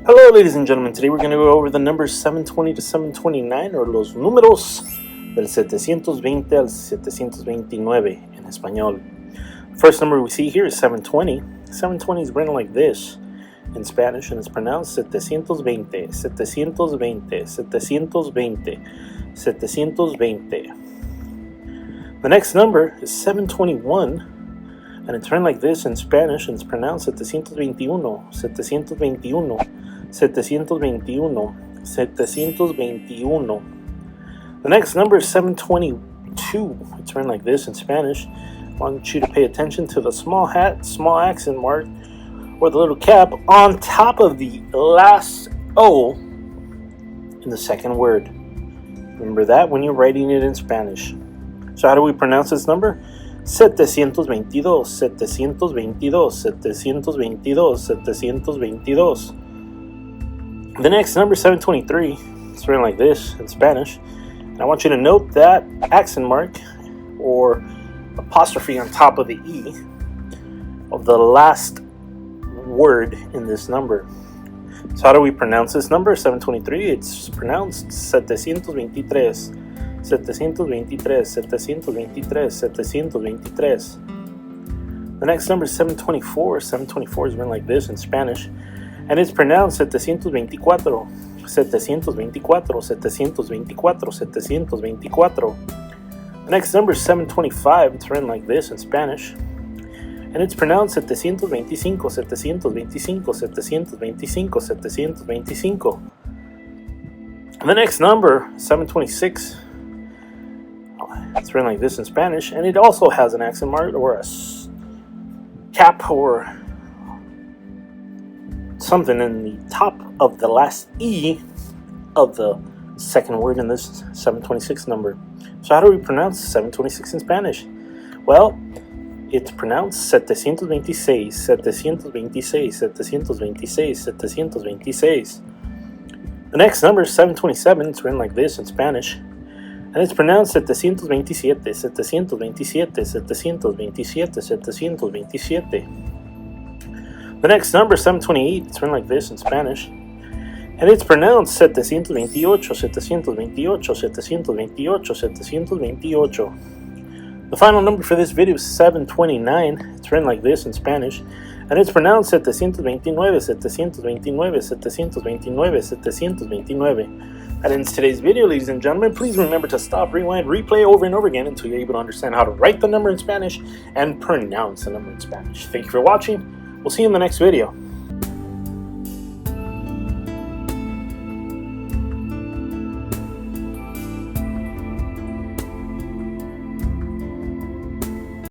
Hello ladies and gentlemen, today we're going to go over the numbers 720 to 729, or los números del 720 al 729 en español. First number we see here is 720. 720 is written like this in Spanish, and it's pronounced setecientos veinte, setecientos veinte, setecientos veinte, setecientos veinte. The next number is 721, and it's written like this in Spanish, and it's pronounced setecientos veintiuno, setecientos veintiuno, setecientos veintiuno, setecientos veintiuno. The next number is 722. It's written like this in Spanish. I want you to pay attention to the small accent mark, or the little cap on top of the last O in the second word. Remember that when you're writing it in Spanish. So how do we pronounce this number? Setecientos veintidós, setecientos veintidós, setecientos veintidós, setecientos veintidós. The next number, 723, it's written like this in Spanish. And I want you to note that accent mark or apostrophe on top of the E of the last word in this number. So how do we pronounce this number, 723? It's pronounced setecientos veintitrés, setecientos veintitrés, setecientos veintitrés, setecientos veintitrés. The next number is 724. 724 is written like this in Spanish. And it's pronounced setecientos veinticuatro, setecientos veinticuatro, setecientos veinticuatro, setecientos veinticuatro. The next number is 725. It's written like this in Spanish. And it's pronounced setecientos veinticinco, setecientos veinticinco, setecientos veinticinco, setecientos veinticinco. The next number, 726. It's written like this in Spanish. And it also has an accent mark or a cap or something in the top of the last E of the second word in this 726 number. So how do we pronounce 726 in Spanish? Well, it's pronounced setecientos veintiséis, setecientos veintiséis, setecientos veintiséis, setecientos veintiséis. The next number is 727. It's written like this in Spanish. And it's pronounced setecientos veintisiete, setecientos veintisiete, setecientos veintisiete, setecientos veintisiete. The next number is 728. It's written like this in Spanish. And it's pronounced setecientos veintiocho, setecientos veintiocho, setecientos veintiocho, setecientos veintiocho. The final number for this video is 729. It's written like this in Spanish. And it's pronounced setecientos veintinueve, setecientos veintinueve, setecientos veintinueve, setecientos veintinueve. That ends today's video, ladies and gentlemen. Please remember to stop, rewind, replay over and over again until you're able to understand how to write the number in Spanish and pronounce the number in Spanish. Thank you for watching. We'll see you in the next video.